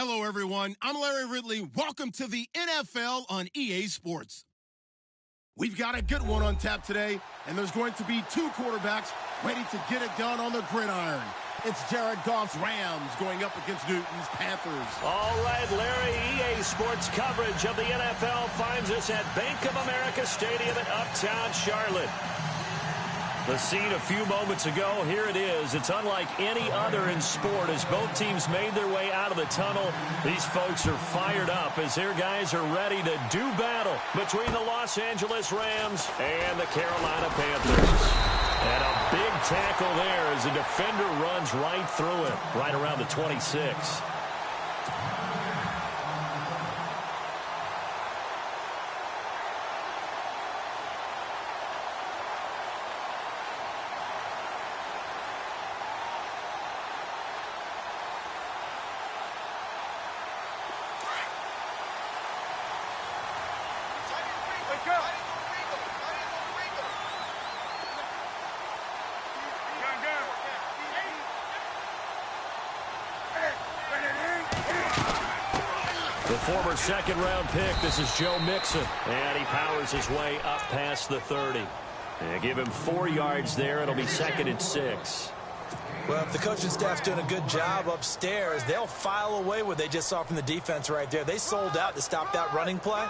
Hello, everyone. I'm Larry Ridley. Welcome to the NFL on EA Sports. We've got a good one on tap today, and there's going to be two quarterbacks ready to get it done on the gridiron. It's Jared Goff's Rams going up against Newton's Panthers. All right, Larry, EA Sports coverage of the NFL finds us at Bank of America Stadium in Uptown Charlotte. The scene a few moments ago, here it is. It's unlike any other in sport as both teams made their way out of the tunnel. These folks are fired up as their guys are ready to do battle between the Los Angeles Rams and the Carolina Panthers. And a big tackle there as the defender runs right through it, right around the 26. The former second-round pick, this is Joe Mixon, and he powers his way up past the 30. And give him 4 yards there. It'll be 2nd and 6. Well, if the coaching staff's doing a good job upstairs, they'll file away what they just saw from the defense right there. They sold out to stop that running play.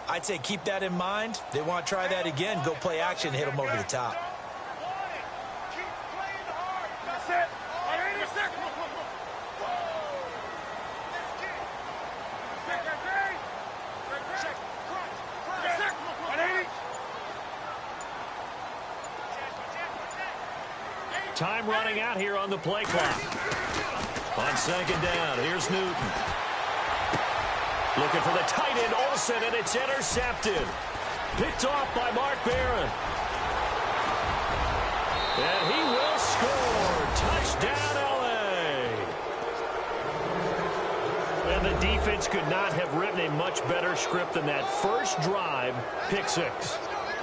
I'd say keep that in mind. They want to try that again, go play action, hit them over the top. Time running out here on the play clock. On second down, here's Newton. Looking for the tight end, Olsen, and it's intercepted. Picked off by Mark Barron. And he will score. Touchdown, L.A. And the defense could not have written a much better script than that first drive, pick 6.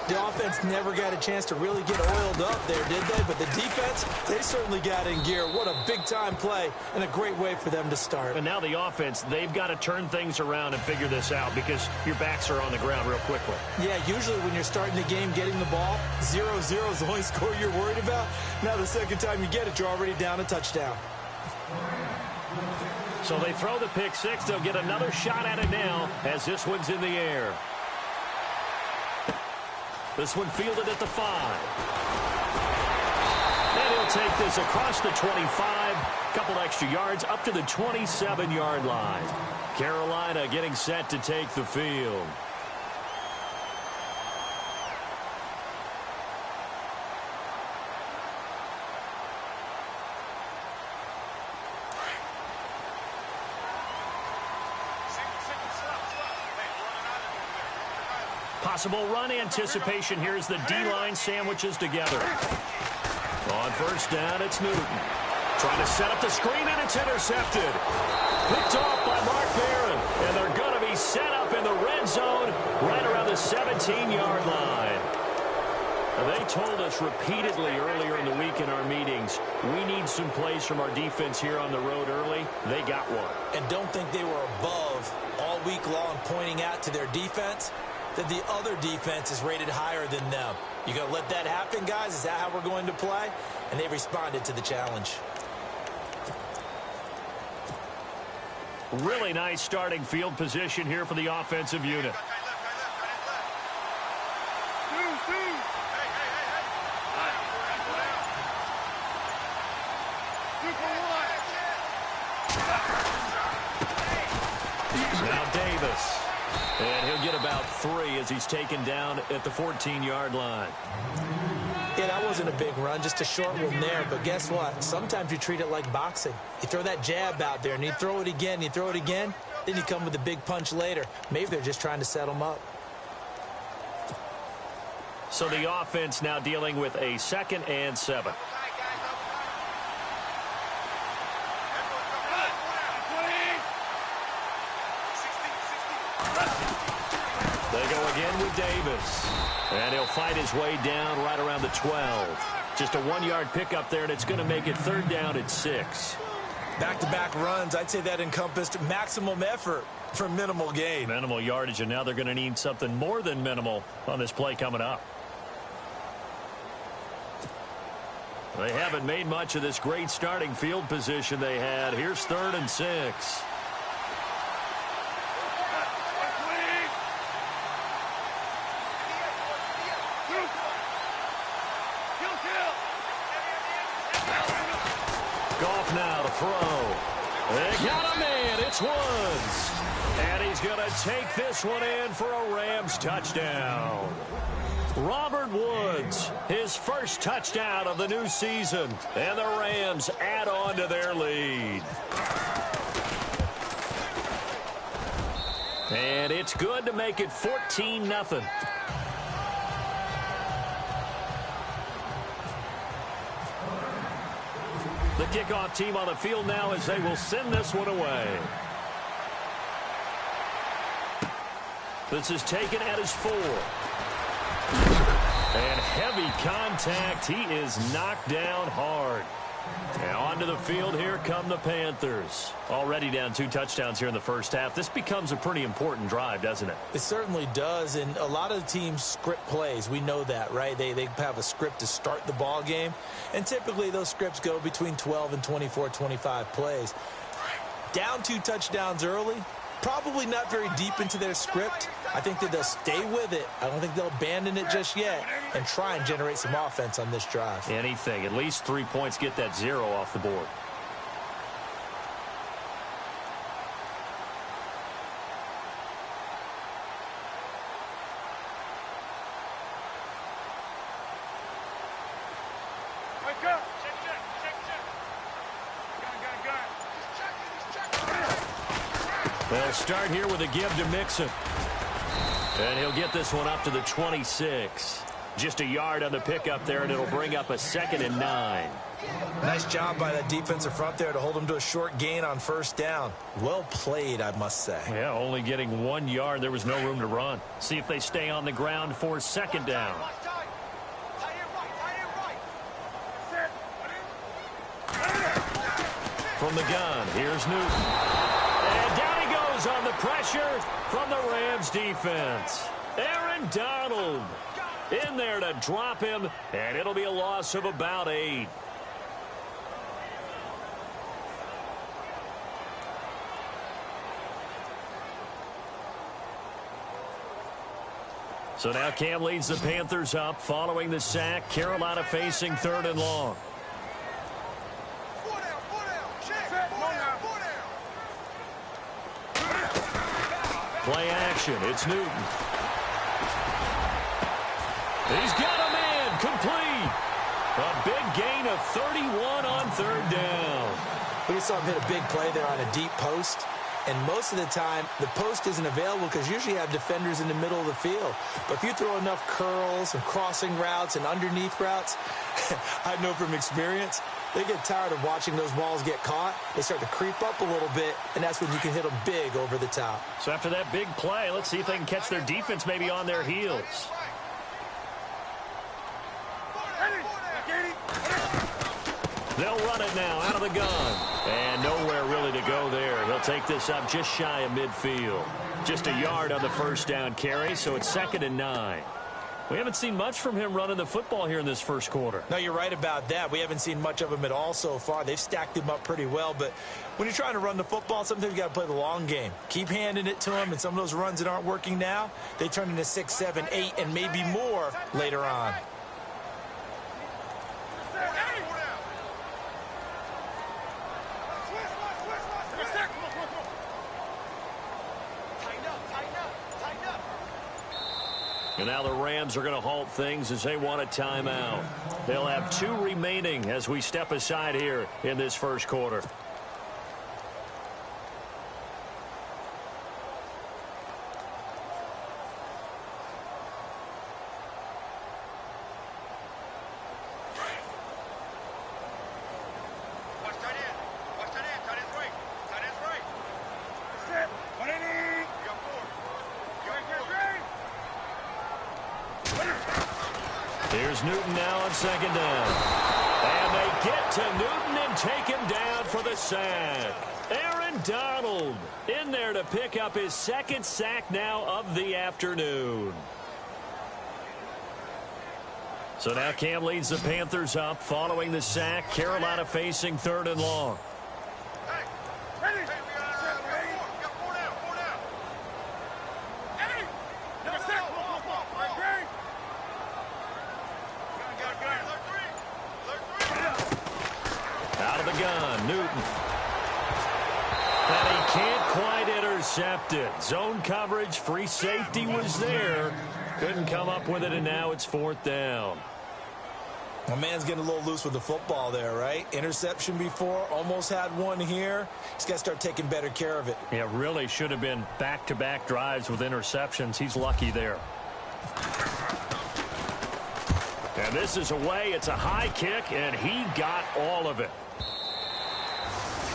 The offense never got a chance to really get oiled up there, did they? But the defense, they certainly got in gear. What a big-time play and a great way for them to start. And now the offense, they've got to turn things around and figure this out because your backs are on the ground real quickly. Yeah, usually when you're starting the game, getting the ball, 0-0 is the only score you're worried about. Now the second time you get it, you're already down a touchdown. So they throw the pick 6. They'll get another shot at it now as this one's in the air. This one fielded at the 5. And he'll take this across the 25. Couple extra yards up to the 27-yard line. Carolina getting set to take the field. Possible run anticipation. Here's the D-line sandwiches together. On first down, it's Newton. Trying to set up the screen, and it's intercepted. Picked off by Mark Barron. And they're going to be set up in the red zone right around the 17-yard line. Now, they told us repeatedly earlier in the week in our meetings, we need some plays from our defense here on the road early. They got one. And don't think they were above all week long pointing out to their defense that the other defense is rated higher than them. You going to let that happen, guys? Is that how we're going to play? And they responded to the challenge. Really nice starting field position here for the offensive unit. Now Davis. And he'll get about 3 as he's taken down at the 14-yard line. Yeah, that wasn't a big run, just a short one there. But guess what? Sometimes you treat it like boxing. You throw that jab out there, and you throw it again, you throw it again, then you come with a big punch later. Maybe they're just trying to set them up. So the offense now dealing with a 2nd and 7. They go again with Davis. And he'll fight his way down right around the 12. Just a 1-yard pickup there, and it's going to make it 3rd down at 6. Back-to-back runs, I'd say that encompassed maximum effort for minimal gain. Minimal yardage, and now they're going to need something more than minimal on this play coming up. They haven't made much of this great starting field position they had. Here's 3rd and 6. Goff now to throw. They got a man. It's Woods. And he's going to take this one in for a Rams touchdown. Robert Woods, his first touchdown of the new season. And the Rams add on to their lead. And it's good to make it 14-0. The kickoff team on the field now as they will send this one away. This is taken at his 4. And heavy contact. He is knocked down hard. And onto the field, here come the Panthers. Already down 2 touchdowns here in the first half. This becomes a pretty important drive, doesn't it? It certainly does, and a lot of the teams script plays. We know that, right? They have a script to start the ball game, and typically those scripts go between 12 and 24, 25 plays. Down 2 touchdowns early, probably not very deep into their script. I think that they'll stay with it. I don't think they'll abandon it just yet and try and generate some offense on this drive. Anything. At least 3 points, get that 0 off the board. They'll start here with a give to Mixon. And he'll get this one up to the 26. Just a yard on the pickup there, and it'll bring up a 2nd and 9. Nice job by that defensive front there to hold him to a short gain on 1st down. Well played, I must say. Yeah, only getting 1 yard. There was no room to run. See if they stay on the ground for 2nd down. From the gun, here's Newton. And down he goes on the pressure from the Rams defense. Aaron Donald in there to drop him, and it'll be a loss of about 8. So now Cam leads the Panthers up following the sack. Carolina facing 3rd and long. Play action. It's Newton. He's got a man complete. A big gain of 31 on 3rd down. We saw him hit a big play there on a deep post. And most of the time, the post isn't available because usually you have defenders in the middle of the field. But if you throw enough curls and crossing routes and underneath routes, I know from experience, they get tired of watching those balls get caught. They start to creep up a little bit, and that's when you can hit them big over the top. So after that big play, let's see if they can catch their defense maybe on their heels. They'll run it now out of the gun. And nowhere really to go there. He'll take this up just shy of midfield. Just a yard on the 1st down carry, so it's 2nd and 9. We haven't seen much from him running the football here in this first quarter. No, you're right about that. We haven't seen much of him at all so far. They've stacked him up pretty well, but when you're trying to run the football, sometimes you got to play the long game. Keep handing it to him, and some of those runs that aren't working now, they turn into 6, 7, 8, and maybe more later on. And now the Rams are going to halt things as they want a timeout. They'll have 2 remaining as we step aside here in this first quarter. Here's Newton now on 2nd down. And they get to Newton and take him down for the sack. Aaron Donald in there to pick up his second sack now of the afternoon. So now Cam leads the Panthers up following the sack. Carolina facing 3rd and long. Out of the gun, Newton. And he can't quite intercept it. Zone coverage, free safety was there. Couldn't come up with it, and now it's 4th down. My man's getting a little loose with the football there, right? Interception before, almost had one here. He's got to start taking better care of it. Yeah, really should have been back-to-back drives with interceptions. He's lucky there. And this is away. It's a high kick, and he got all of it.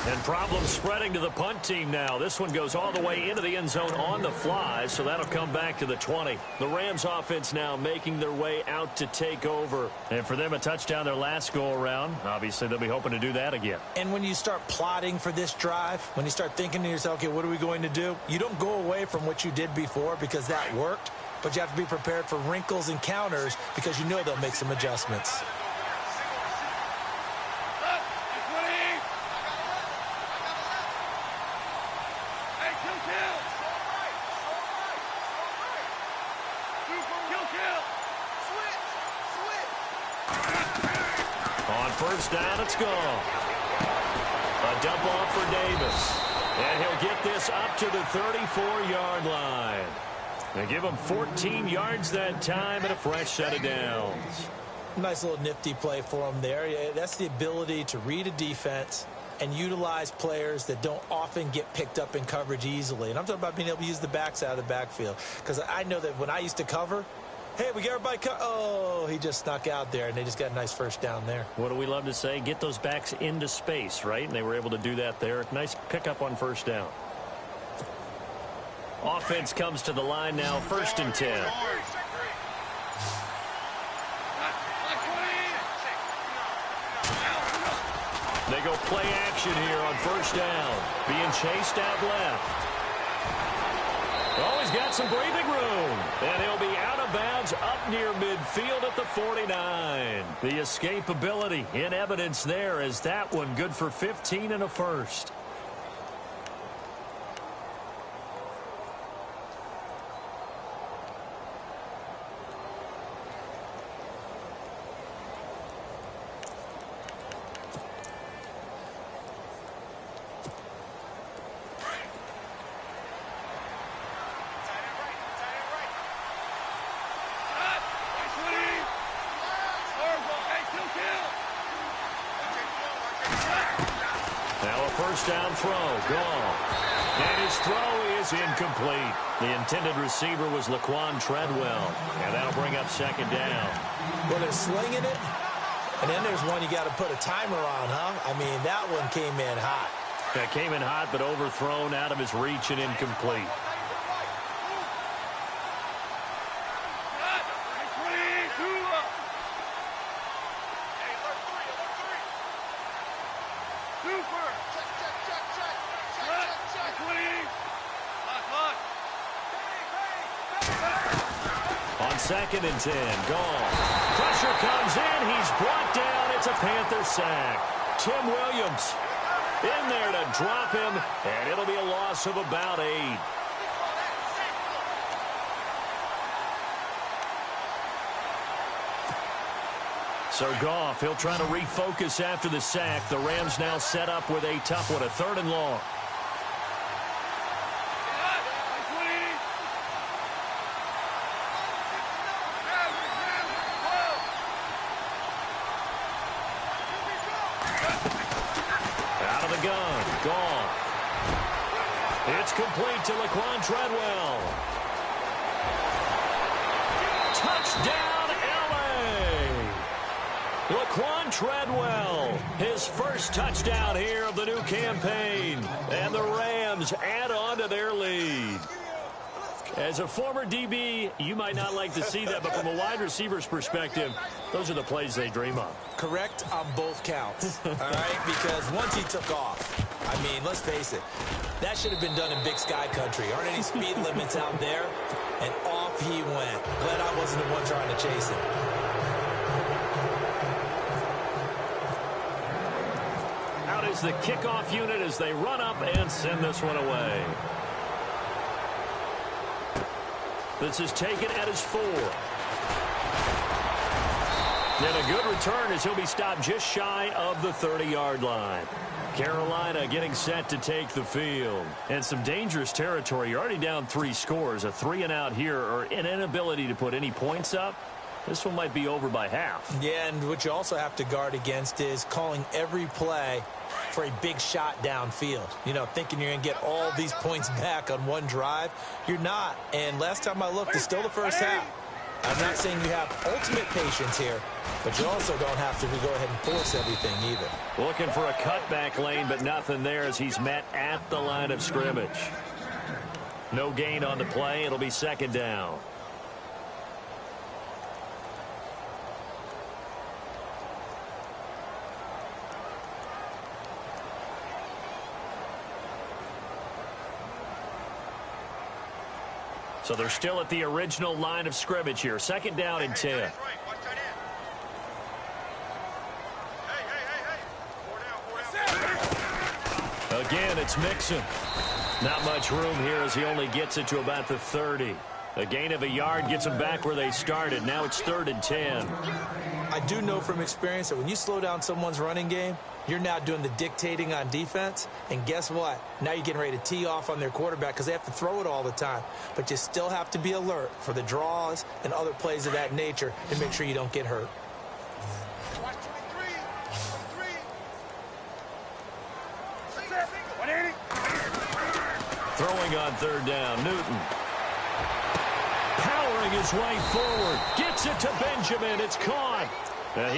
And problems spreading to the punt team now. This one goes all the way into the end zone on the fly, so that'll come back to the 20. The Rams offense now making their way out to take over. And for them, a touchdown their last go-around. Obviously, they'll be hoping to do that again. And when you start plotting for this drive, when you start thinking to yourself, okay, what are we going to do? You don't go away from what you did before because that worked, but you have to be prepared for wrinkles and counters because you know they'll make some adjustments. On 1st down, it's gone. A dump off for Davis. And he'll get this up to the 34-yard line. They give him 14 yards that time and a fresh set of downs. Nice little nifty play for him there. Yeah, that's the ability to read a defense and utilize players that don't often get picked up in coverage easily. And I'm talking about being able to use the backside of the backfield. Because I know that when I used to cover, hey, we got everybody oh, he just snuck out there, and they just got a nice first down there. What do we love to say? Get those backs into space, right? And they were able to do that there. Nice pickup on 1st down. Offense comes to the line now, 1st and 10. They go play action here on 1st down. Being chased out left. Oh, he's got some breathing room. And he'll be out of bounds up near midfield at the 49. The escapability in evidence there as that one good for 15 and a first. Down throw, gone. And his throw is incomplete. The intended receiver was Laquan Treadwell. And that'll bring up 2nd down. Well, they're slinging it. And then there's one you got to put a timer on, huh? I mean, that one came in hot. That came in hot, but overthrown out of his reach and incomplete. On 2nd and 10, gone. Pressure comes in. He's brought down. It's a Panther sack. Tim Williams in there to drop him, and it'll be a loss of about 8. So Goff, he'll try to refocus after the sack. The Rams now set up with a tough one, a 3rd and long. Out of the gun, Goff. It's complete to Laquan Treadwell. Touchdown, L.A. Laquan Treadwell, his first touchdown here of the new campaign. And the Rams add on to their lead. As a former DB, you might not like to see that, but from a wide receiver's perspective, those are the plays they dream of. Correct on both counts, all right? Because once he took off, I mean, let's face it, that should have been done in Big Sky country. Aren't any speed limits out there? And off he went. Glad I wasn't the one trying to chase him. Out is the kickoff unit as they run up and send this one away. This is taken at his 4. And a good return as he'll be stopped just shy of the 30-yard line. Carolina getting set to take the field. And some dangerous territory. You're already down 3 scores. A 3-and-out here, or an inability to put any points up. This one might be over by half. Yeah, and what you also have to guard against is calling every play for a big shot downfield. You know, thinking you're going to get all these points back on one drive. You're not. And last time I looked, it's still the first half. I'm not saying you have ultimate patience here, but you also don't have to go ahead and force everything either. Looking for a cutback lane, but nothing there as he's met at the line of scrimmage. No gain on the play. It'll be 2nd down. So they're still at the original line of scrimmage here. 2nd down and 10. Again, it's Mixon. Not much room here as he only gets it to about the 30. A gain of a yard gets them back where they started. Now it's 3rd and 10. I do know from experience that when you slow down someone's running game, you're now doing the dictating on defense. And guess what? Now you're getting ready to tee off on their quarterback because they have to throw it all the time. But you still have to be alert for the draws and other plays of that nature and make sure you don't get hurt. Throwing on 3rd down, Newton. Powering his way forward. Gets it to Benjamin. It's caught. Will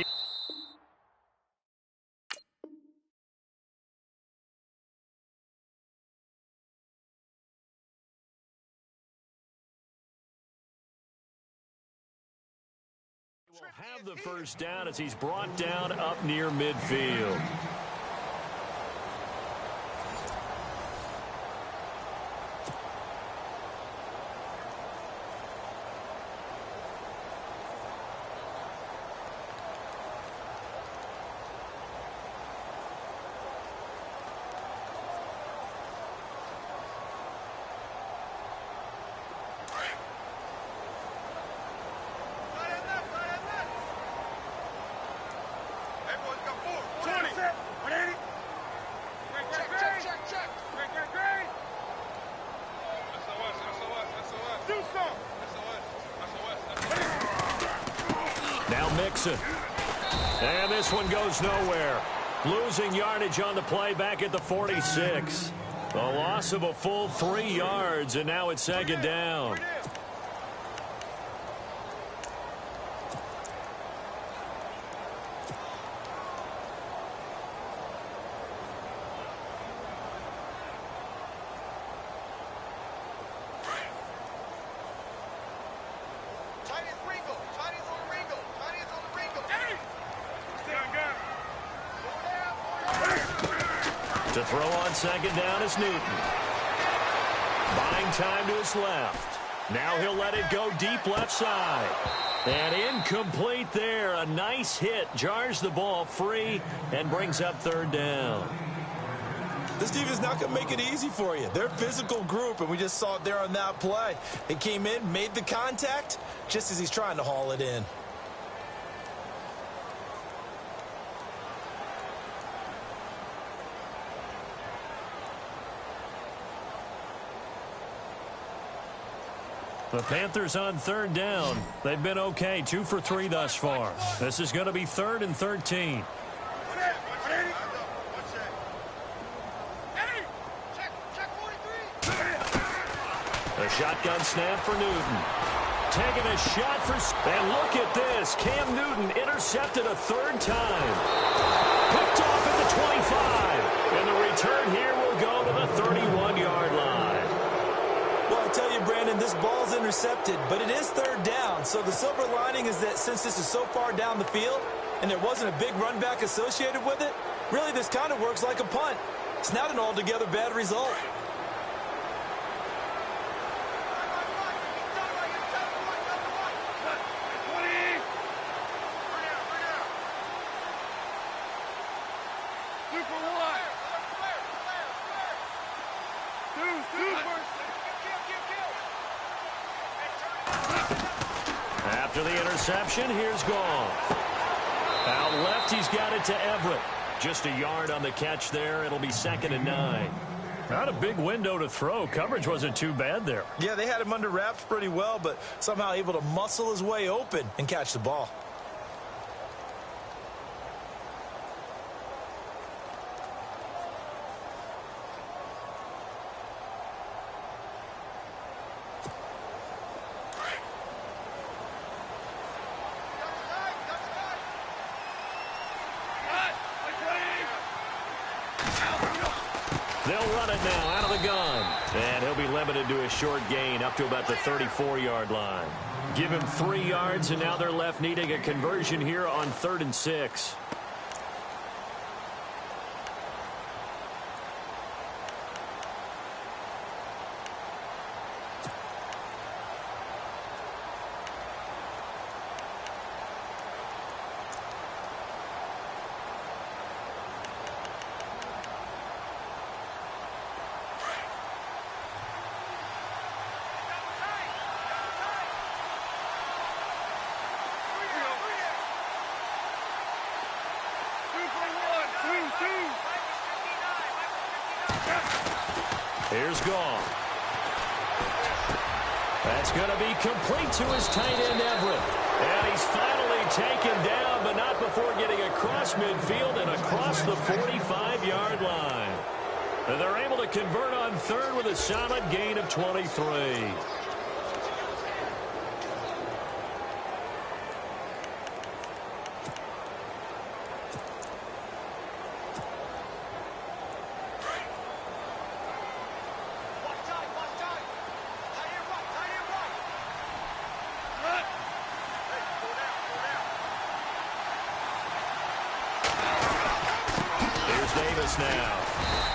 have the 1st down as he's brought down up near midfield. Now Mixon. And this one goes nowhere. Losing yardage on the play back at the 46. A loss of a full 3 yards, and now it's 2nd down. To throw on 2nd down is Newton. Buying time to his left. Now he'll let it go deep left side. And incomplete there. A nice hit. Jars the ball free and brings up 3rd down. This defense is not going to make it easy for you. They're a physical group, and we just saw it there on that play. They came in, made the contact, just as he's trying to haul it in. The Panthers on 3rd down. They've been okay, 2 for 3 thus far. This is going to be 3rd and 13. A shotgun snap for Newton. Taking a shot for... And look at this. Cam Newton intercepted a 3rd time. Picked off at the 25. And the return here will go to the 31-yard line. Well, I tell you, Brandon, this ball's intercepted, but it is third down. So the silver lining is that since this is so far down the field and there wasn't a big run back associated with it, really this kind of works like a punt. It's not an altogether bad result. After the interception, here's Goff. Out left, he's got it to Everett. Just a yard on the catch there. It'll be 2nd and 9. Not a big window to throw. Coverage wasn't too bad there. Yeah, they had him under wraps pretty well, but somehow able to muscle his way open and catch the ball. They'll run it now out of the gun. And he'll be limited to a short gain up to about the 34-yard line. Give him 3 yards, and now they're left needing a conversion here on 3rd and 6. Here's Goff. That's going to be complete to his tight end, Everett. And he's finally taken down, but not before getting across midfield and across the 45-yard line. And they're able to convert on 3rd with a solid gain of 23. Now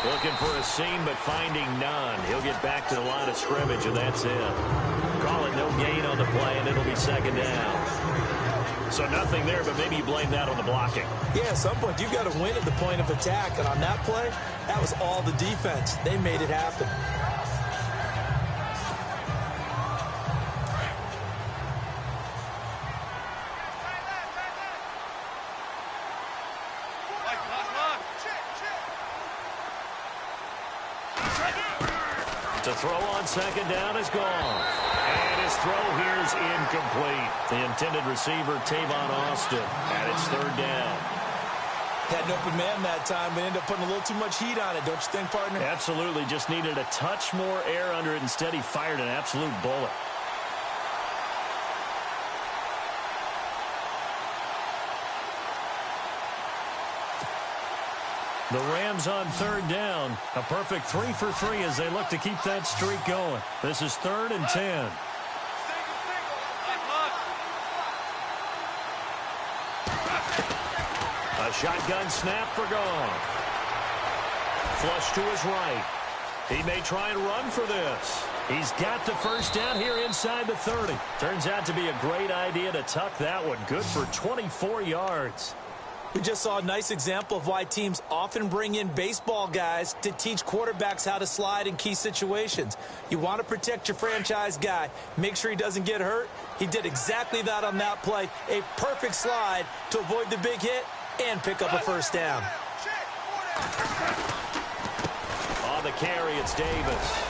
looking for a seam but finding none. He'll get back to the line of scrimmage, and that's it. Call it no gain on the play, and it'll be 2nd down. So nothing there, but maybe you blame that on the blocking. Yeah, at some point you've got to win at the point of attack, and on that play, that was all the defense. They made it happen. To throw on 2nd down is gone. And his throw here is incomplete. The intended receiver, Tavon Austin, and it's 3rd down. Had an open man that time, but ended up putting a little too much heat on it, don't you think, partner? Absolutely. Just needed a touch more air under it. Instead, he fired an absolute bullet. The Rams on 3rd down. A perfect 3 for 3 as they look to keep that streak going. This is 3rd and 10. A shotgun snap for Goff. Flush to his right. He may try and run for this. He's got the 1st down here inside the 30. Turns out to be a great idea to tuck that one. Good for 24 yards. We just saw a nice example of why teams often bring in baseball guys to teach quarterbacks how to slide in key situations. You want to protect your franchise guy. Make sure he doesn't get hurt. He did exactly that on that play. A perfect slide to avoid the big hit and pick up a 1st down. On the carry, it's Davis.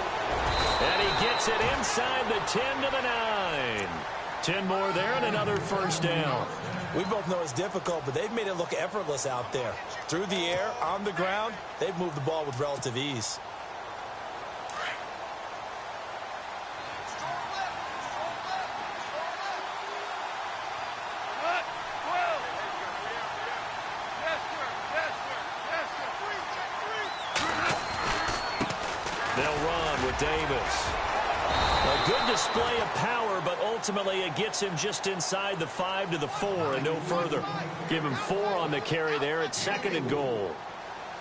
And he gets it inside the 10 to the 9. 10 more there and another 1st down. We both know it's difficult, but they've made it look effortless out there. Through the air, on the ground, they've moved the ball with relative ease. They'll run with Davis. A good display of power, but ultimately it gets him just inside the 5 to the 4 and no further. Give him 4 on the carry there at 2nd and goal.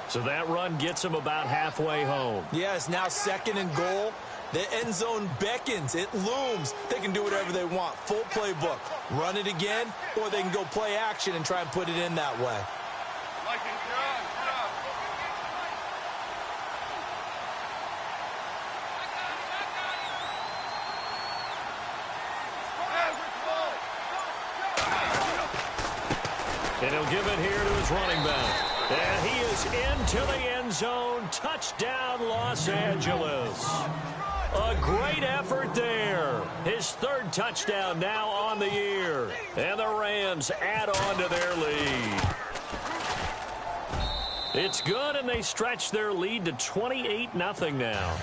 So that run gets him about halfway home. Yeah, it's now 2nd and goal. The end zone beckons. It looms. They can do whatever they want. Full playbook. Run it again, or they can go play action and try and put it in that way. And he'll give it here to his running back. And he is into the end zone. Touchdown, Los Angeles. A great effort there. His 3rd touchdown now on the year. And the Rams add on to their lead. It's good, and they stretch their lead to 28-0 now.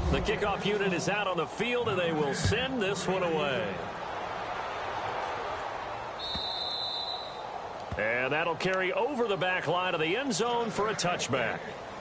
The kickoff unit is out on the field, and they will send this one away. And that'll carry over the back line of the end zone for a touchback.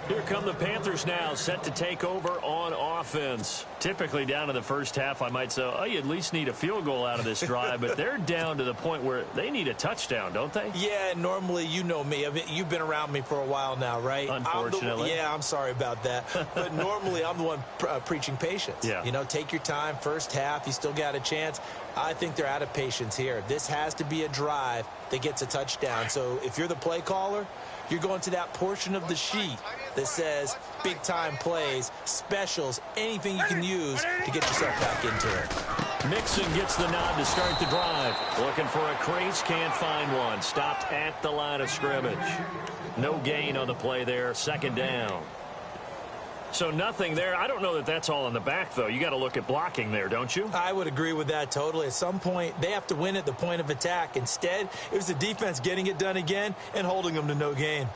Here come the Panthers now, set to take over on offense. Typically down in the first half, I might say, oh, you at least need a field goal out of this drive, but they're down to the point where they need a touchdown, don't they? Yeah, normally, you know me. I mean, you've been around me for a while now, right? Unfortunately. I'm sorry about that. But normally, I'm the one preaching patience. Yeah. You know, take your time. First half, you still got a chance. I think they're out of patience here. This has to be a drive that gets a touchdown. So if you're the play caller, you're going to that portion of the sheet that says big-time plays, specials, anything you can use to get yourself back into it. Mixon gets the nod to start the drive. Looking for a crease, can't find one. Stopped at the line of scrimmage. No gain on the play there, 2nd down. So nothing there. I don't know that that's all in the back, though. You got to look at blocking there, don't you? I would agree with that totally. At some point, they have to win at the point of attack. Instead, it was the defense getting it done again and holding them to no gain.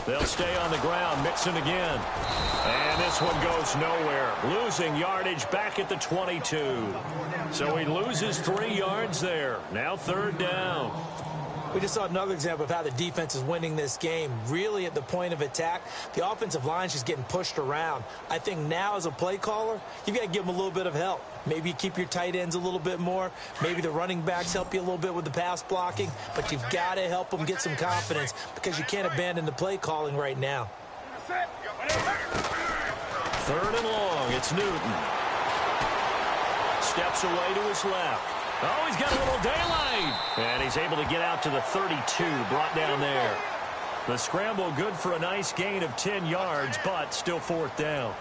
They'll stay on the ground. Mixon again. And this one goes nowhere. Losing yardage back at the 22. So he loses 3 yards there. Now 3rd down. We just saw another example of how the defense is winning this game. Really at the point of attack, the offensive line's just getting pushed around. I think now as a play caller, you've got to give them a little bit of help. Maybe you keep your tight ends a little bit more. Maybe the running backs help you a little bit with the pass blocking. But you've got to help them get some confidence because you can't abandon the play calling right now. 3rd and long. It's Newton. Steps away to his left. Oh, he's got a little daylight. And he's able to get out to the 32, brought down there. The scramble good for a nice gain of 10 yards, but still 4th down.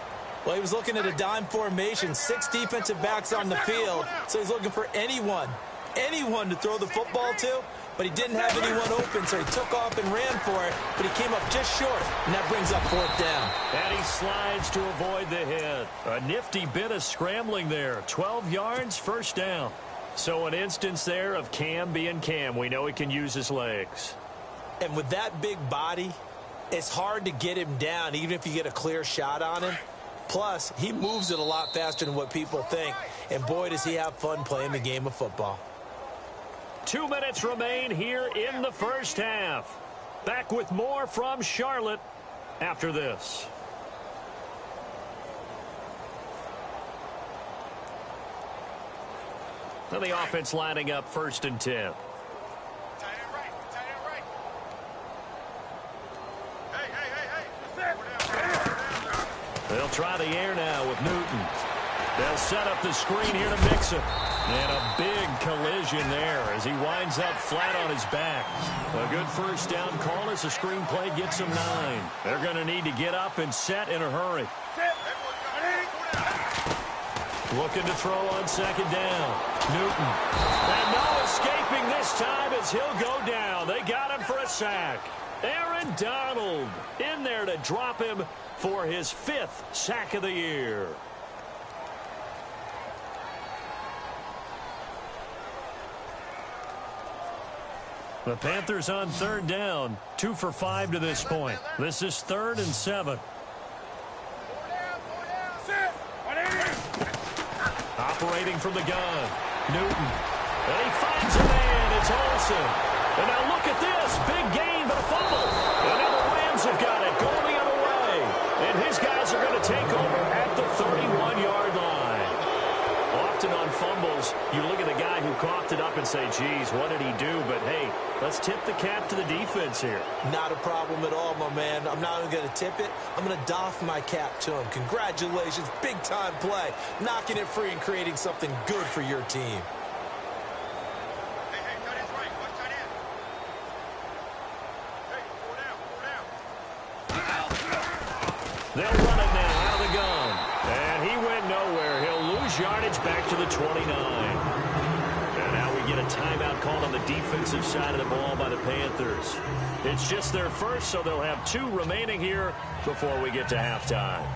Well, he was looking at a dime formation, 6 defensive backs on the field, so he's looking for anyone to throw the football to, but he didn't have anyone open, so he took off and ran for it, but he came up just short, and that brings up 4th down. And he slides to avoid the hit. A nifty bit of scrambling there. 12 yards, 1st down. So an instance there of Cam being Cam. We know he can use his legs. And with that big body, it's hard to get him down, even if you get a clear shot on him. Plus, he moves it a lot faster than what people think. And boy, does he have fun playing the game of football. 2 minutes remain here in the first half. Back with more from Charlotte after this. And the offense lining up 1st and 10. They'll try the air now with Newton. They'll set up the screen here to Mixon. And a big collision there as he winds up flat on his back. A good 1st down call as the screen play gets him 9. They're going to need to get up and set in a hurry. Looking to throw on 2nd down. Newton. And no escaping this time as he'll go down. They got him for a sack. Aaron Donald in there to drop him for his 5th sack of the year. The Panthers on 3rd down. 2 for 5 to this point. This is 3rd and 7. Operating from the gun, Newton. And he finds a man. It's Olsen. And now look at this. Big gain, but a fumble. And now the Rams have got it. Going the other way. And his guys are going to take over at the 31-yard line. Often on fumbles, you look at the guy who coughed it up and say, geez, what did he do? But, hey, let's tip the cap to the defense here. Not a problem at all, my man. I'm not even going to tip it. I'm going to doff my cap to him. Congratulations. Big-time play. Knocking it free and creating something good for your team. They'll run it now out of the gun. And he went nowhere. He'll lose yardage back to the 29. And now we get a timeout called on the defensive side of the ball by the Panthers. It's just their first, so they'll have 2 remaining here before we get to halftime.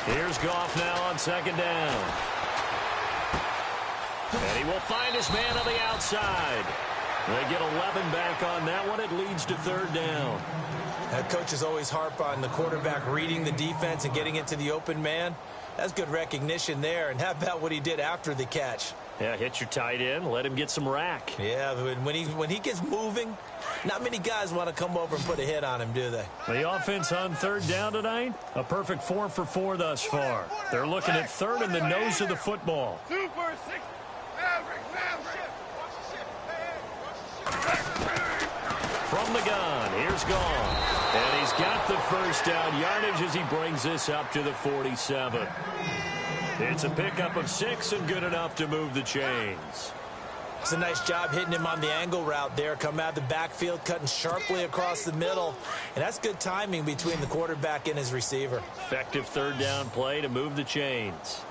Here's Goff now on second down. And he will find his man on the outside. They get 11 back on that one. It leads to third down. That coach is always harp on the quarterback reading the defense and getting into the open man. That's good recognition there. And how about what he did after the catch? Yeah, hit your tight end. Let him get some rack. Yeah, when he gets moving, not many guys want to come over and put a hit on him, do they? The offense on third down tonight, a perfect 4 for 4 thus far. They're looking at third in the nose of the football. From the gun, here's Goff. And he's got the first down yardage as he brings this up to the 47. It's a pickup of 6 and good enough to move the chains. It's a nice job hitting him on the angle route there. Come out of the backfield, cutting sharply across the middle. And that's good timing between the quarterback and his receiver. Effective third down play to move the chains.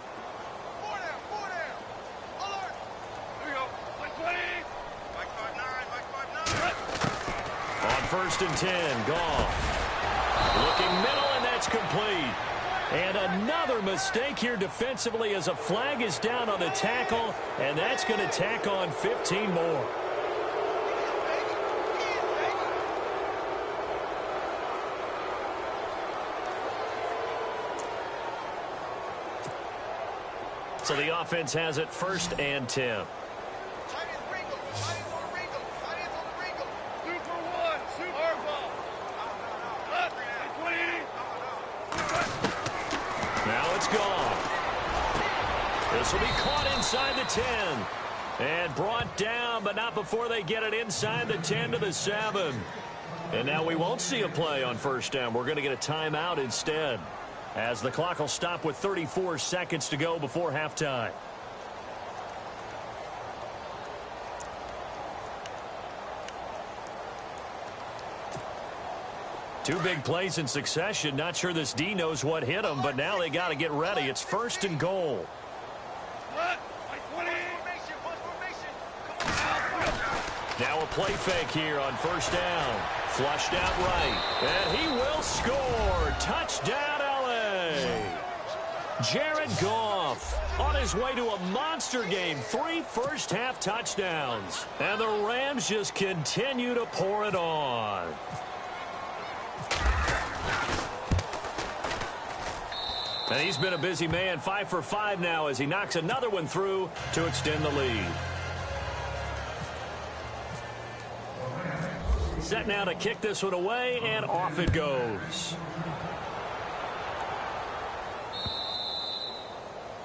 On first and 10, Goff. Looking middle, and that's complete. And another mistake here defensively as a flag is down on the tackle, and that's going to tack on 15 more. So the offense has it first and 10. Now it's gone. This will be caught inside the 10. And brought down, but not before they get it inside the 10 to the 7. And now we won't see a play on first down. We're going to get a timeout instead, as the clock will stop with 34 seconds to go before halftime. Two big plays in succession. Not sure this D knows what hit him, but now they got to get ready. It's first and goal. Now a play fake here on first down. Flushed out right. And he will score. Touchdown, L.A. Jared Goff on his way to a monster game. 3 first-half touchdowns. And the Rams just continue to pour it on. And he's been a busy man. 5 for 5 now as he knocks another one through to extend the lead. Set now to kick this one away, and off it goes.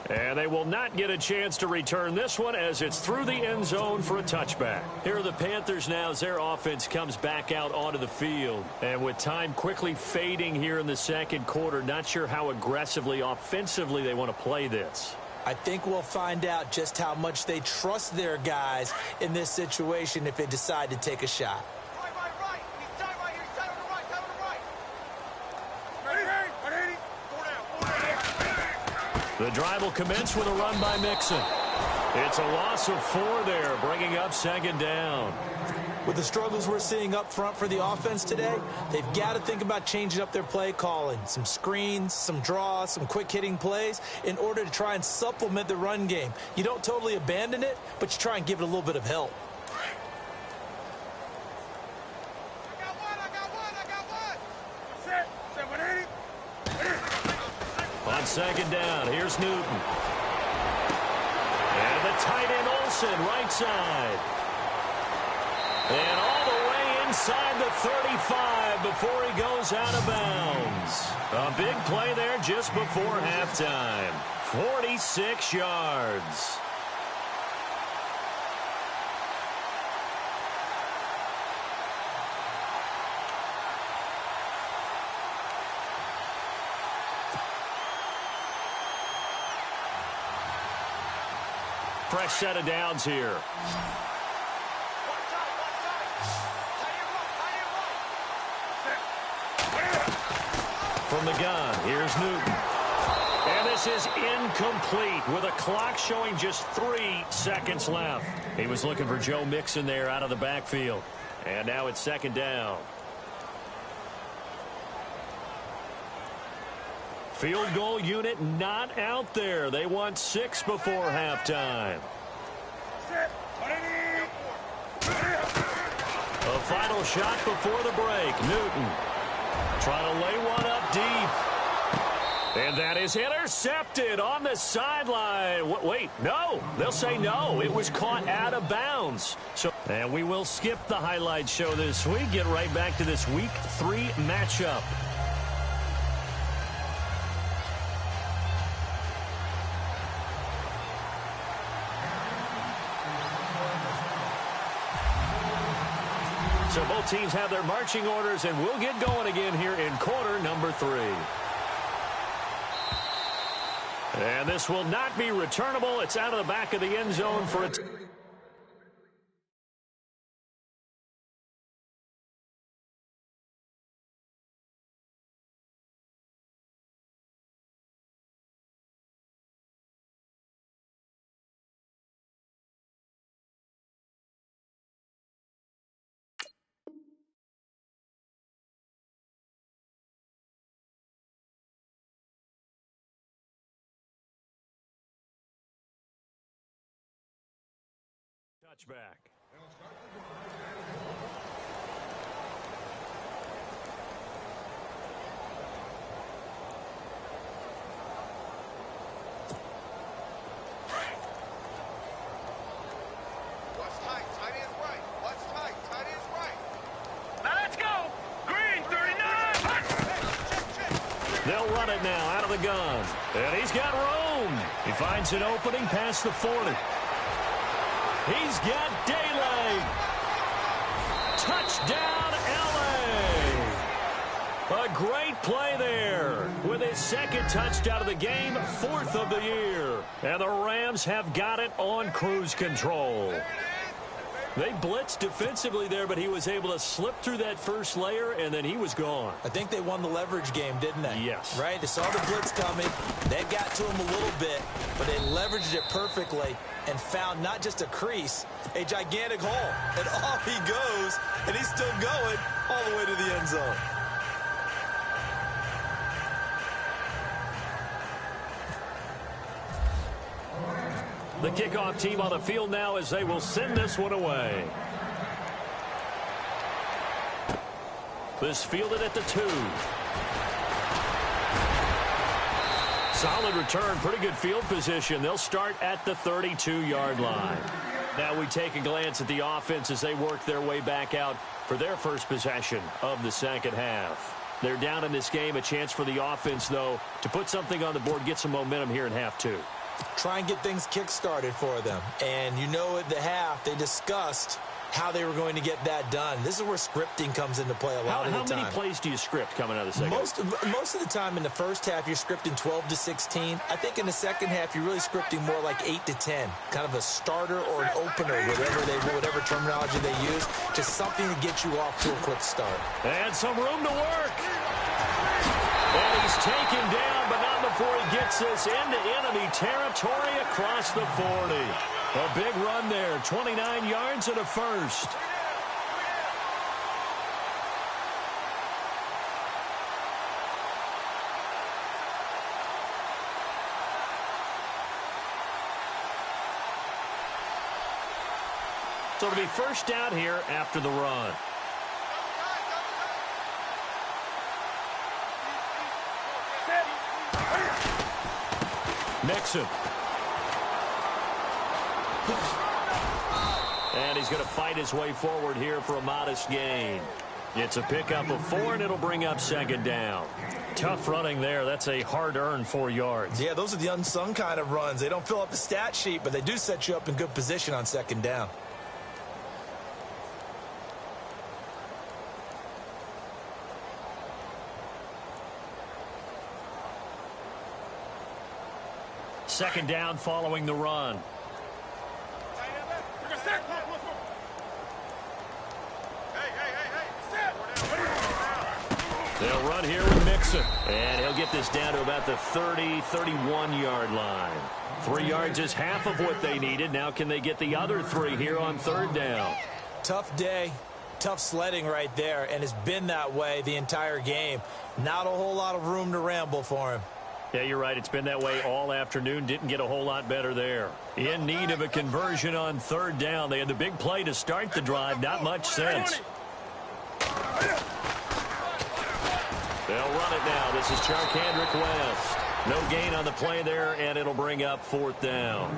And they will not get a chance to return this one as it's through the end zone for a touchback. Here are the Panthers now as their offense comes back out onto the field. And with time quickly fading here in the second quarter, not sure how aggressively, offensively they want to play this. I think we'll find out just how much they trust their guys in this situation if they decide to take a shot. The drive will commence with a run by Mixon. It's a loss of 4 there, bringing up second down. With the struggles we're seeing up front for the offense today, they've got to think about changing up their play calling. Some screens, some draws, some quick-hitting plays in order to try and supplement the run game. You don't totally abandon it, but you try and give it a little bit of help. On second down, here's Newton. And the tight end Olsen, right side. And all the way inside the 35 before he goes out of bounds. A big play there just before halftime. 46 yards. Fresh set of downs here. From the gun, here's Newton. And this is incomplete with a clock showing just 3 seconds left. He was looking for Joe Mixon there out of the backfield. And now it's second down. Field goal unit not out there. They want 6 before halftime. A final shot before the break. Newton trying to lay one up deep. And that is intercepted on the sideline. Wait, no. They'll say no. It was caught out of bounds. And we will skip the highlight show this week. Get right back to this Week 3 matchup. So both teams have their marching orders, and we'll get going again here in quarter number 3. And this will not be returnable. It's out of the back of the end zone for a touchback. What's tight? Tight is right. What's tight? Tight is right. Now let's go. Green 39. They'll run it now out of the gun. And he's got room. He finds an opening past the 40. He's got daylight. Touchdown, L.A. A great play there with his second touchdown of the game, 4th of the year. And the Rams have got it on cruise control. They blitzed defensively there, but he was able to slip through that first layer, and then he was gone. I think they won the leverage game, didn't they? Yes. Right? They saw the blitz coming. That got to him a little bit, but they leveraged it perfectly and found not just a crease, a gigantic hole. And off he goes, and he's still going all the way to the end zone. The kickoff team on the field now as they will send this one away. This fielded at the 2. Solid return, pretty good field position. They'll start at the 32-yard line. Now we take a glance at the offense as they work their way back out for their first possession of the second half. They're down in this game. A chance for the offense, though, to put something on the board, get some momentum here in half 2. Try and get things kick-started for them. And you know at the half, they discussed how they were going to get that done. This is where scripting comes into play a lot of the time. How many plays do you script coming out of the second half? Most of the time in the first half, you're scripting 12 to 16. I think in the second half, you're really scripting more like 8 to 10. Kind of a starter or an opener, whatever terminology they use. Just something to get you off to a quick start. And some room to work. And he's taken down, but not before he gets this into enemy territory across the 40. A big run there, 29 yards and a first. So it'll be first down here after the run. Mixon. And he's going to fight his way forward here for a modest gain. It's a pickup of 4, and it'll bring up second down. Tough running there. That's a hard-earned 4 yards. Yeah, those are the unsung kind of runs. They don't fill up the stat sheet, but they do set you up in good position on second down. Second down following the run. They'll run here with Mixon. And he'll get this down to about the 30, 31-yard line. 3 yards is half of what they needed. Now can they get the other 3 here on third down? Tough day, tough sledding right there, and it's been that way the entire game. Not a whole lot of room to ramble for him. Yeah, you're right. It's been that way all afternoon. Didn't get a whole lot better there. In need of a conversion on third down. They had the big play to start the drive. Not much sense. They'll run it now. This is Charkandrick West. No gain on the play there, and it'll bring up fourth down.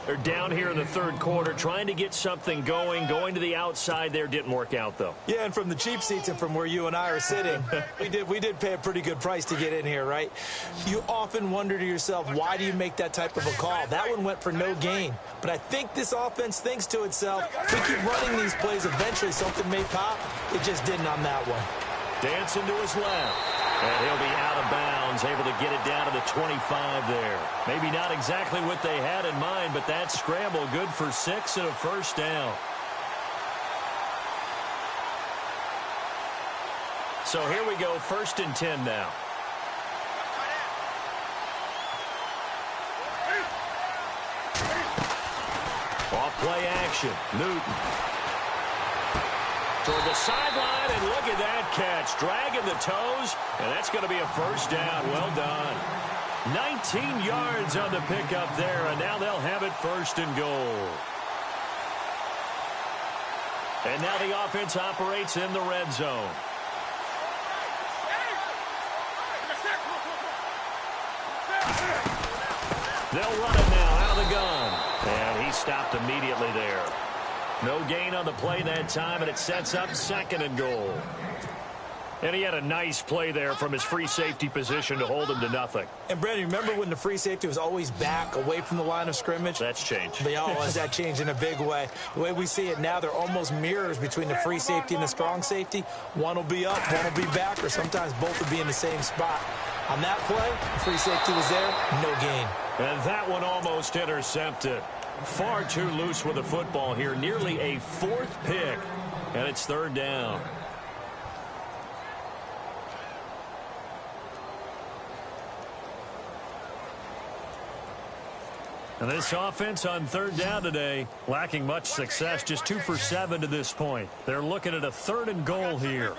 They're down here in the third quarter, trying to get something going. Going to the outside there didn't work out, though. Yeah, and from the cheap seats and from where you and I are sitting, we did pay a pretty good price to get in here, right? You often wonder to yourself, why do you make that type of a call? That one went for no gain. But I think this offense thinks to itself, if we keep running these plays, eventually something may pop. It just didn't on that one. Dancing to his left. And he'll be out of bounds, able to get it down to the 25 there. Maybe not exactly what they had in mind, but that scramble good for 6 and a first down. So here we go, 1st and 10 now. Off play action, Newton. Toward the sideline, and look at that catch. Dragging the toes, and that's going to be a first down. Well done. 19 yards on the pickup there, and now they'll have it 1st and goal. And now the offense operates in the red zone. They'll run it now out of the gun. And he stopped immediately there. No gain on the play that time, and it sets up 2nd and goal. And he had a nice play there from his free safety position to hold him to nothing. And, Brandon, remember when the free safety was always back away from the line of scrimmage? That's changed. That changed in a big way. The way we see it now, they're almost mirrors between the free safety and the strong safety. One will be up, one will be back, or sometimes both will be in the same spot. On that play, the free safety was there, no gain. And that one almost intercepted. Far too loose with the football here. Nearly a 4th pick. And it's 3rd down. And this offense on 3rd down today, lacking much success. Just 2 for 7 to this point. They're looking at a 3rd and goal here.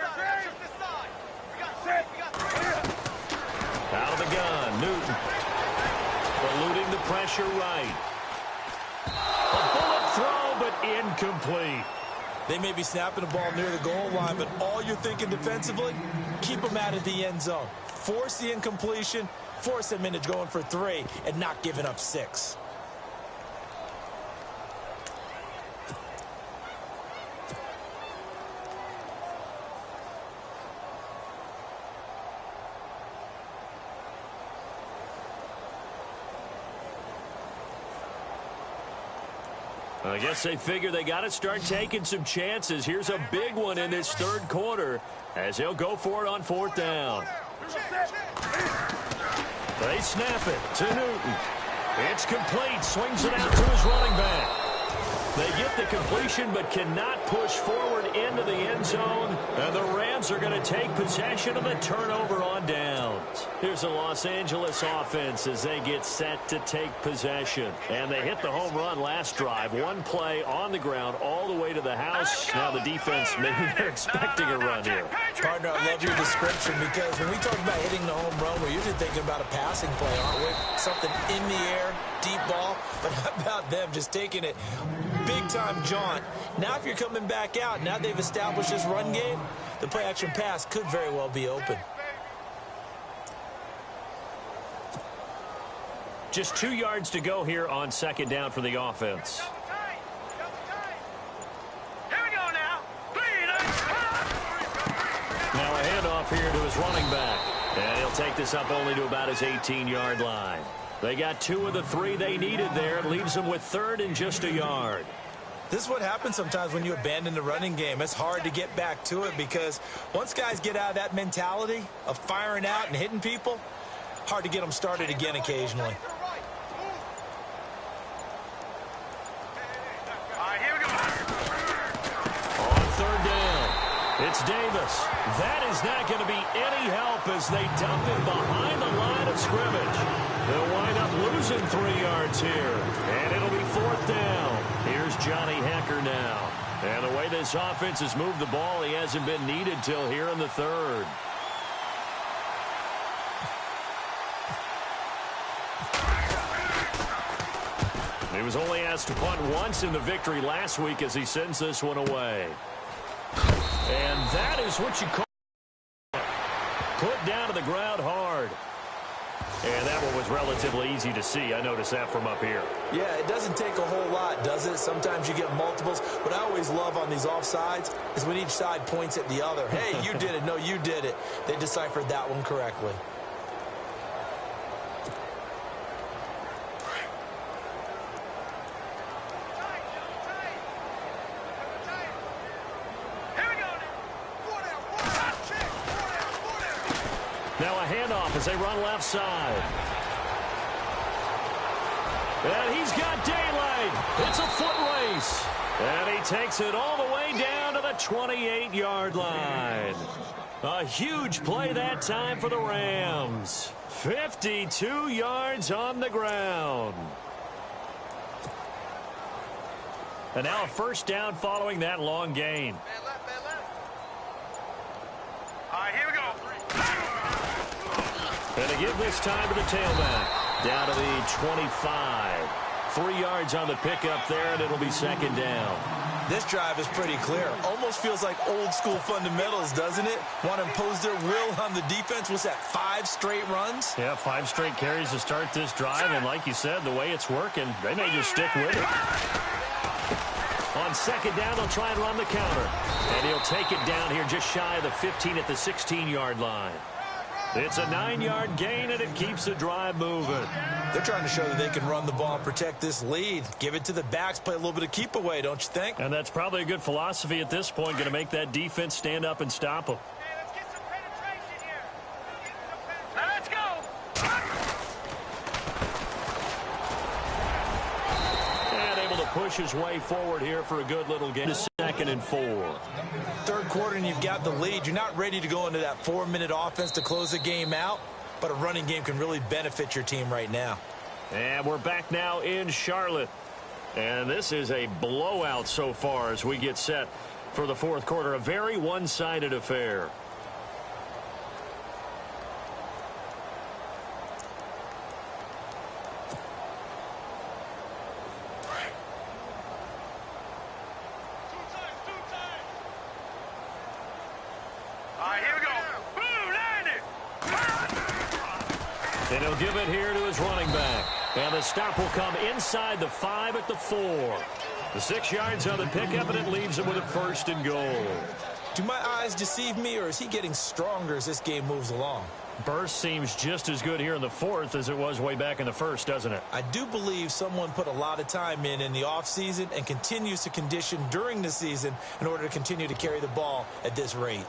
Out of the gun, Newton. Eluding the pressure right. A bullet throw, but incomplete. They may be snapping the ball near the goal line, but all you're thinking defensively, keep them out of the end zone. Force the incompletion, force them into going for 3, and not giving up 6. I guess they figure they got to start taking some chances. Here's a big one in this 3rd quarter as they'll go for it on 4th down. They snap it to Newton. It's complete. Swings it out to his running back. They get the completion but cannot push forward into the end zone. And the Rams are going to take possession of the turnover on downs. Here's the Los Angeles offense as they get set to take possession. And they hit the home run last drive. One play on the ground all the way to the house. Now the defense, maybe they're expecting a run here. Partner, I love your description because when we talk about hitting the home run, we're usually thinking about a passing play, aren't we? Something in the air, deep ball. But how about them just taking it big-time jaunt? Now if you're coming back out, now they've established this run game, the play-action pass could very well be open. Just 2 yards to go here on second down for the offense. Now a handoff here to his running back. And he'll take this up only to about his 18-yard line. They got 2 of the 3 they needed there. It leaves them with third and just a yard. This is what happens sometimes when you abandon the running game. It's hard to get back to it because once guys get out of that mentality of firing out and hitting people, hard to get them started again occasionally. It's Davis. That is not going to be any help as they dump him behind the line of scrimmage. They'll wind up losing 3 yards here. And it'll be fourth down. Here's Johnny Hecker now. And the way this offense has moved the ball, he hasn't been needed till here in the third. He was only asked to punt once in the victory last week as he sends this one away. And that is what you call put down to the ground hard. And that one was relatively easy to see. I noticed that from up here. Yeah, it doesn't take a whole lot, does it? Sometimes you get multiples. What I always love on these offsides is when each side points at the other. Hey, you did it. No, you did it. They deciphered that one correctly. Now a handoff as they run left side. And he's got daylight. It's a foot race. And he takes it all the way down to the 28-yard line. A huge play that time for the Rams. 52 yards on the ground. And now a first down following that long gain. All right, here we go. And to give this time to the tailback. Down to the 25. 3 yards on the pickup there, and it'll be second down. This drive is pretty clear. Almost feels like old school fundamentals, doesn't it? Want to impose their will on the defense. What's that, 5 straight runs? Yeah, 5 straight carries to start this drive, and like you said, the way it's working, they may just stick with it. On second down, they'll try and run the counter. And he'll take it down here just shy of the 15 at the 16-yard line. It's a 9-yard gain, and it keeps the drive moving. They're trying to show that they can run the ball and protect this lead. Give it to the backs, play a little bit of keep away, don't you think? And that's probably a good philosophy at this point, going to make that defense stand up and stop them. Hey, let's get some penetration here. Now let's go. And able to push his way forward here for a good little gain. To 2nd and 4. Third quarter and you've got the lead. You're not ready to go into that 4-minute offense to close the game out, but a running game can really benefit your team right now. And we're back now in Charlotte. And this is a blowout so far as we get set for the fourth quarter. A very one-sided affair. And he'll give it here to his running back. And the stop will come inside the 5 at the 4. The 6 yards on the pickup, and it leaves him with a first and goal. Do my eyes deceive me, or is he getting stronger as this game moves along? Burst seems just as good here in the fourth as it was way back in the first, doesn't it? I do believe someone put a lot of time in the offseason and continues to condition during the season in order to continue to carry the ball at this rate.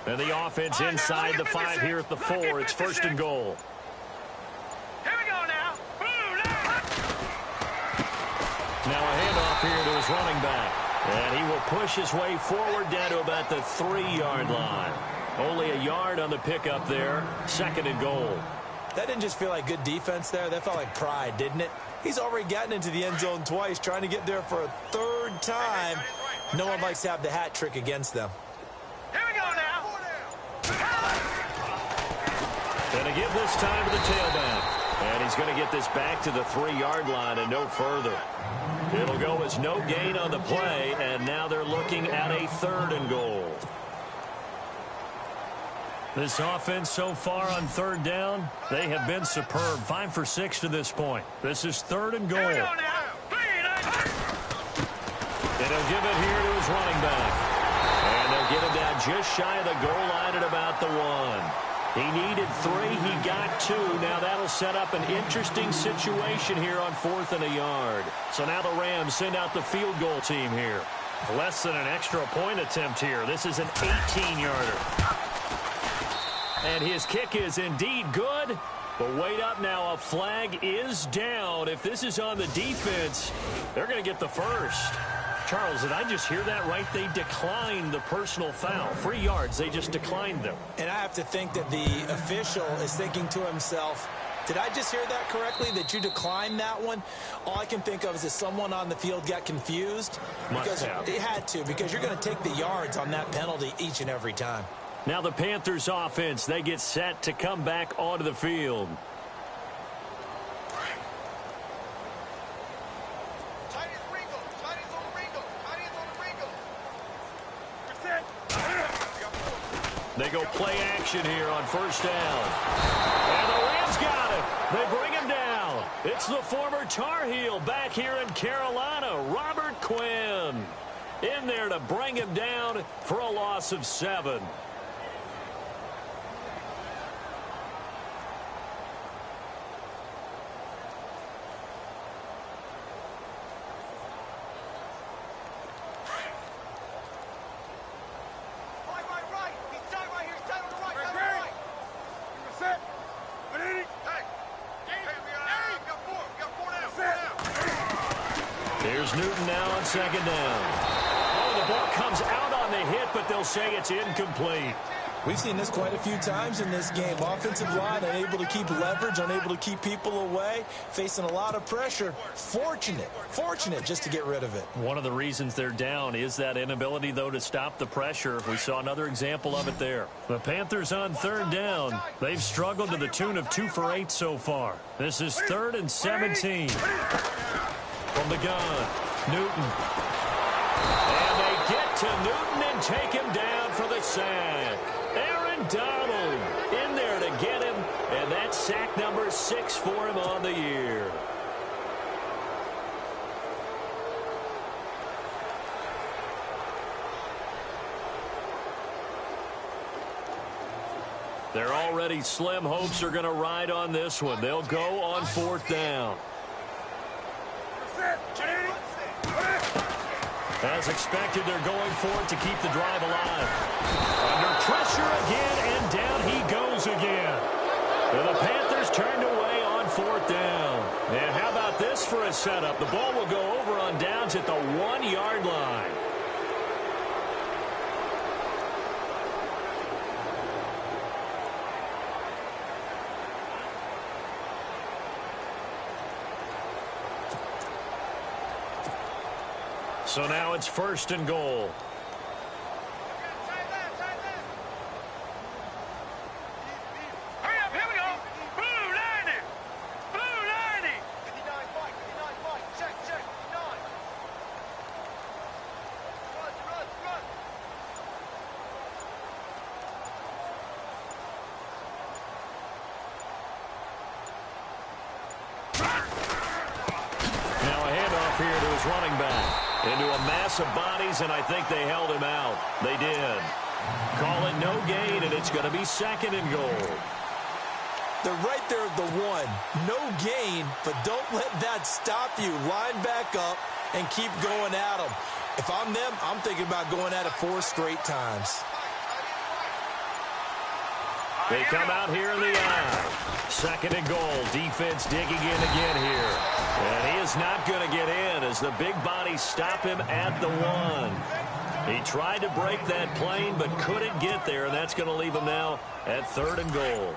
And the offense inside the 5 here at the 4. It's 1st and goal. Here we go now. Now a handoff here to his running back. And he will push his way forward down to about the 3-yard line. Only a yard on the pickup there. 2nd and goal. That didn't just feel like good defense there. That felt like pride, didn't it? He's already gotten into the end zone twice, trying to get there for a 3rd time. No one likes to have the hat trick against them. Here we go now. And to give this time to the tailback. And he's going to get this back to the 3-yard line and no further. It'll go as no gain on the play, and now they're looking at a 3rd and goal. This offense so far on 3rd down, they have been superb. 5 for 6 to this point. This is 3rd and goal. Here we go now. And he'll give it here to his running back. And they'll get him down just shy of the goal line at about the 1. He needed 3. He got 2. Now that'll set up an interesting situation here on 4th and a yard. So now the Rams send out the field goal team here. Less than an extra point attempt here. This is an 18-yarder. And his kick is indeed good. But wait up now. A flag is down. If this is on the defense, they're going to get the first. Charles, did I just hear that right? They declined the personal foul. 3 yards. They just declined them. And I have to think that the official is thinking to himself, did I just hear that correctly, that you declined that one? All I can think of is that someone on the field got confused. Must have. It had to, because you're going to take the yards on that penalty each and every time. Now the Panthers offense, they get set to come back onto the field. They go play action here on 1st down. And the Rams got it. They bring him down. It's the former Tar Heel back here in Carolina, Robert Quinn. In there to bring him down for a loss of 7. Here's Newton now on 2nd down. Oh, the ball comes out on the hit, but they'll say it's incomplete. We've seen this quite a few times in this game. Offensive line unable to keep leverage, unable to keep people away, facing a lot of pressure. Fortunate just to get rid of it. One of the reasons they're down is that inability, though, to stop the pressure. We saw another example of it there. The Panthers on 3rd down. They've struggled to the tune of 2 for 8 so far. This is 3rd and 17. From the gun, Newton. And they get to Newton and take him down for the sack. Aaron Donald in there to get him, and that's sack number 6 for him on the year. Their already slim hopes are going to ride on this one. They'll go on 4th down. As expected, they're going for it to keep the drive alive. Under pressure again, and down he goes again. And the Panthers turned away on 4th down. And how about this for a setup? The ball will go over on downs at the 1-yard line. So now it's 1st and goal. Hurry up, here we go. Blue 90. Blue 90. 59 Mike, 59 Mike. Check, 59. Run. Now a handoff here to his running back. Into a mass of bodies, and I think they held him out. They did. Call it no gain, and it's going to be 2nd and goal. They're right there at the 1. No gain, but don't let that stop you. Line back up and keep going at them. If I'm them, I'm thinking about going at it 4 straight times. They come out here in the eye. Second and goal. Defense digging in again here. And he is not going to get in as the big bodies stop him at the 1. He tried to break that plane but couldn't get there, and that's going to leave him now at 3rd and goal.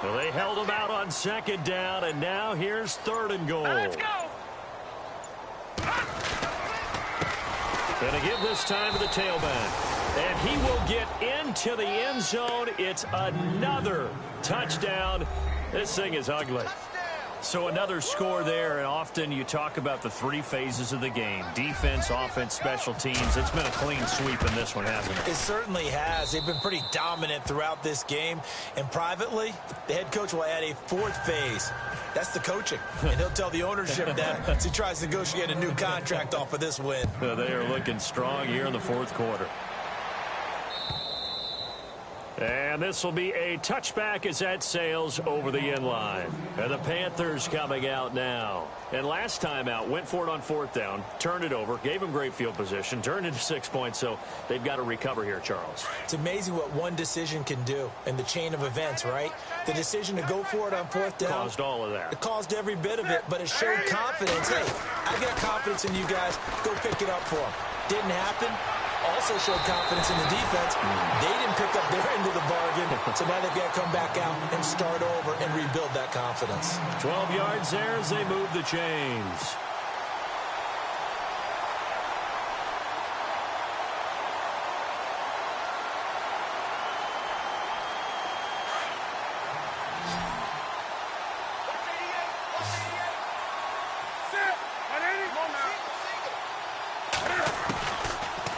Well, they held him out on 2nd down, and now here's 3rd and goal. Let's go. Going to give this time to the tailback. And he will get into the end zone. It's another touchdown. This thing is ugly. So another score there, and often you talk about the 3 phases of the game. Defense, offense, special teams. It's been a clean sweep in this one, hasn't it? It certainly has. They've been pretty dominant throughout this game. And privately, the head coach will add a 4th phase. That's the coaching. And he'll tell the ownership that as he tries to negotiate a new contract off of this win. They are looking strong here in the 4th quarter. And this will be a touchback as that sails over the end line. And the Panthers coming out now. And last time out, went for it on 4th down, turned it over, gave him great field position, turned into 6 points, so they've got to recover here, Charles. It's amazing what one decision can do in the chain of events, right? The decision to go for it on 4th down. Caused all of that. It caused every bit of it, but it showed confidence. Hey, I got confidence in you guys. Go pick it up for them. Didn't happen. Also showed confidence in the defense. They didn't pick up their end of the bargain, so now they've got to come back out and start over and rebuild that confidence. 12 yards there as they move the chains.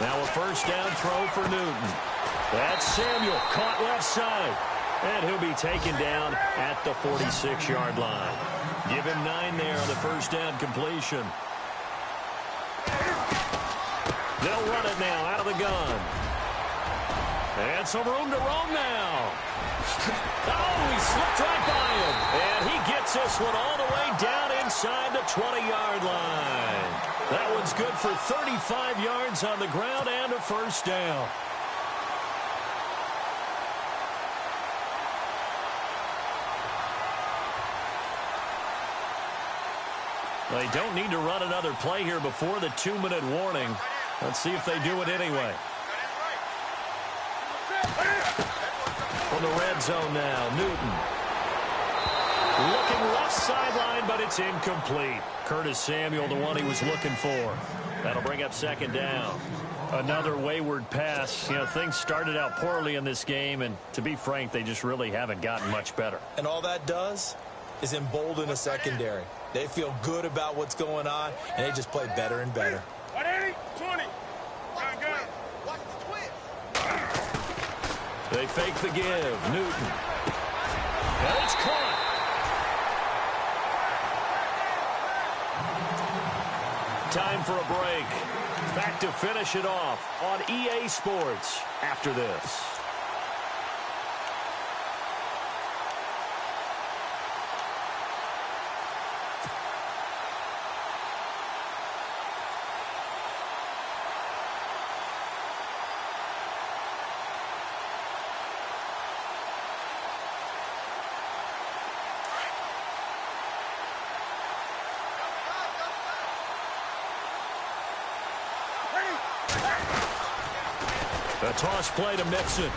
Now a first down throw for Newton. That's Samuel, caught left side. And he'll be taken down at the 46-yard line. Give him 9 there on the first down completion. They'll run it now out of the gun. And some room to roam now. Oh, he slipped right by him. And he gets this one all the way down inside the 20-yard line. That one's good for 35 yards on the ground and a first down. They don't need to run another play here before the 2-minute warning. Let's see if they do it anyway. From the red zone now, Newton. Looking left sideline, but it's incomplete. Curtis Samuel, the one he was looking for. That'll bring up 2nd down. Another wayward pass. You know, things started out poorly in this game, and to be frank, they just really haven't gotten much better. And all that does is embolden a secondary. They feel good about what's going on, and they just play better and better. 180, 20. Watch the twist. They fake the give. Newton. And it's caught. Time for a break. Back to finish it off on EA Sports after this. A toss play to Mixon.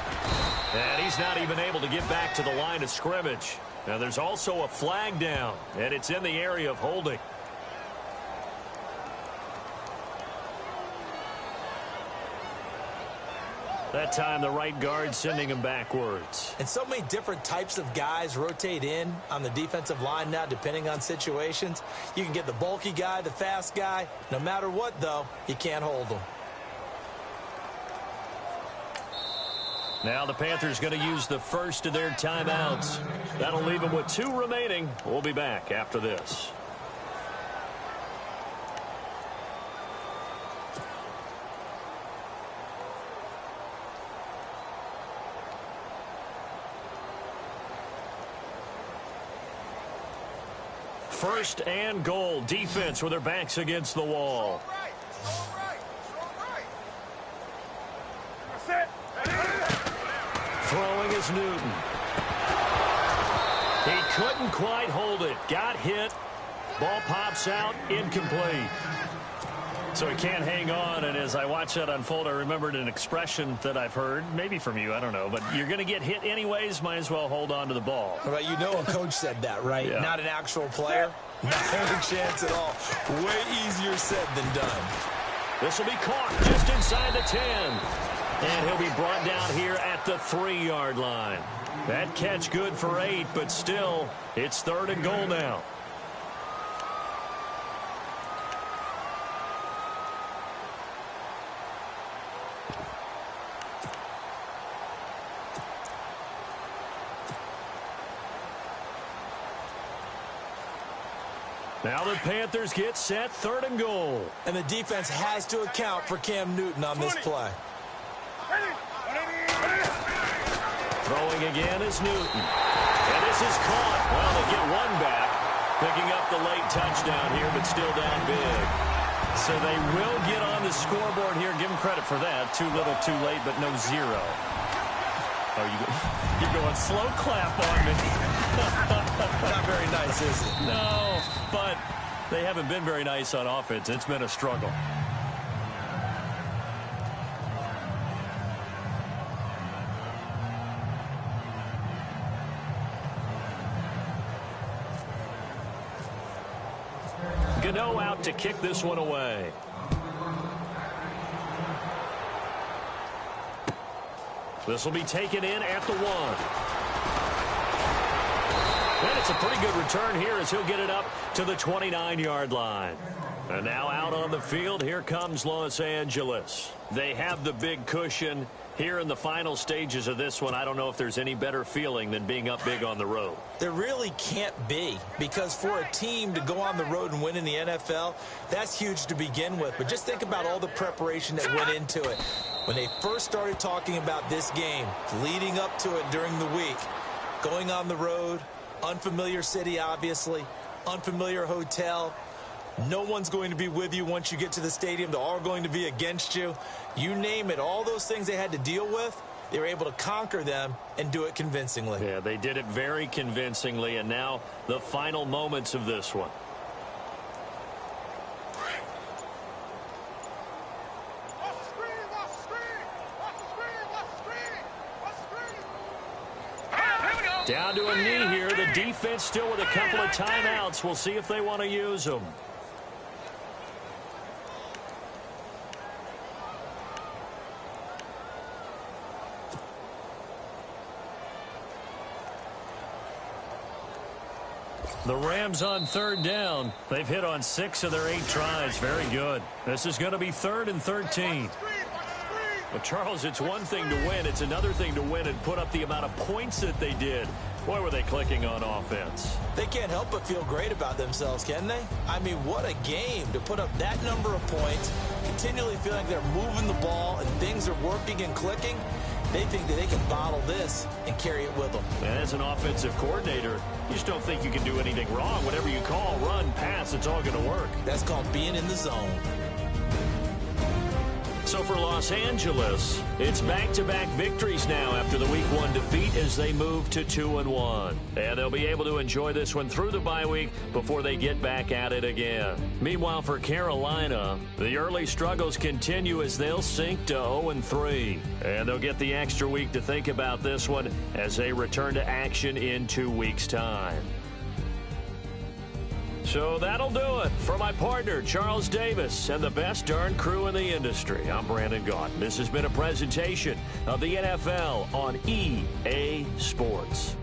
And he's not even able to get back to the line of scrimmage. Now there's also a flag down, and it's in the area of holding. That time the right guard sending him backwards. And so many different types of guys rotate in on the defensive line now depending on situations. You can get the bulky guy, the fast guy. No matter what, though, you can't hold them. Now the Panthers going to use the first of their timeouts. That'll leave them with 2 remaining. We'll be back after this. First and goal. Defense with their backs against the wall. Throwing is Newton. He couldn't quite hold it. Got hit. Ball pops out. Incomplete. So he can't hang on, and as I watch that unfold, I remembered an expression that I've heard, maybe from you, I don't know, but you're going to get hit anyways, might as well hold on to the ball. Well, you know a coach said that, right? Yeah. Not an actual player. Not a chance at all. Way easier said than done. This will be caught just inside the 10. And he'll be brought down here at the 3-yard line. That catch good for 8, but still, it's 3rd and goal now. Now the Panthers get set, 3rd and goal. And the defense has to account for Cam Newton on this play. Throwing again is Newton. And this is caught. Well, they get one back. Picking up the late touchdown here, but still down big. So they will get on the scoreboard here. Give them credit for that. Too little, too late, but no 0. Oh, you're going slow clap on me. Not very nice, is it? No, but they haven't been very nice on offense. It's been a struggle. Gano out to kick this one away. This will be taken in at the 1. And it's a pretty good return here as he'll get it up to the 29-yard line. And now out on the field, here comes Los Angeles. They have the big cushion here in the final stages of this one. I don't know if there's any better feeling than being up big on the road. There really can't be, because for a team to go on the road and win in the NFL, that's huge to begin with. But just think about all the preparation that went into it. When they first started talking about this game, leading up to it during the week, going on the road, unfamiliar city, obviously, unfamiliar hotel. No one's going to be with you once you get to the stadium. They're all going to be against you. You name it, all those things they had to deal with, they were able to conquer them and do it convincingly. Yeah, they did it very convincingly, and now the final moments of this one. Down to a knee here. The defense still with a couple of timeouts. We'll see if they want to use them. The Rams on 3rd down. They've hit on 6 of their 8 tries. Very good. This is going to be 3rd and 13. Well, Charles, it's one thing to win. It's another thing to win and put up the amount of points that they did. Boy, were they clicking on offense. They can't help but feel great about themselves, can they? I mean, what a game to put up that number of points, continually feeling they're moving the ball and things are working and clicking. They think that they can bottle this and carry it with them. And as an offensive coordinator, you just don't think you can do anything wrong. Whatever you call, run, pass, it's all going to work. That's called being in the zone. So for Los Angeles, it's back-to-back victories now after the Week 1 defeat as they move to 2-1. And they'll be able to enjoy this one through the bye week before they get back at it again. Meanwhile, for Carolina, the early struggles continue as they'll sink to 0-3. And they'll get the extra week to think about this one as they return to action in 2 weeks' time. So that'll do it. For my partner, Charles Davis, and the best darn crew in the industry, I'm Brandon Gaunt. This has been a presentation of the NFL on EA Sports.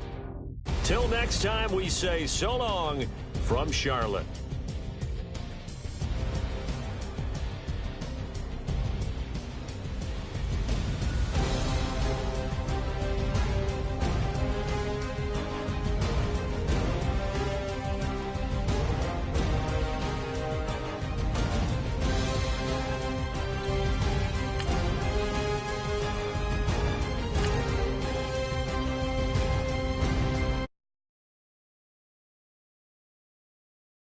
Till next time, we say so long from Charlotte.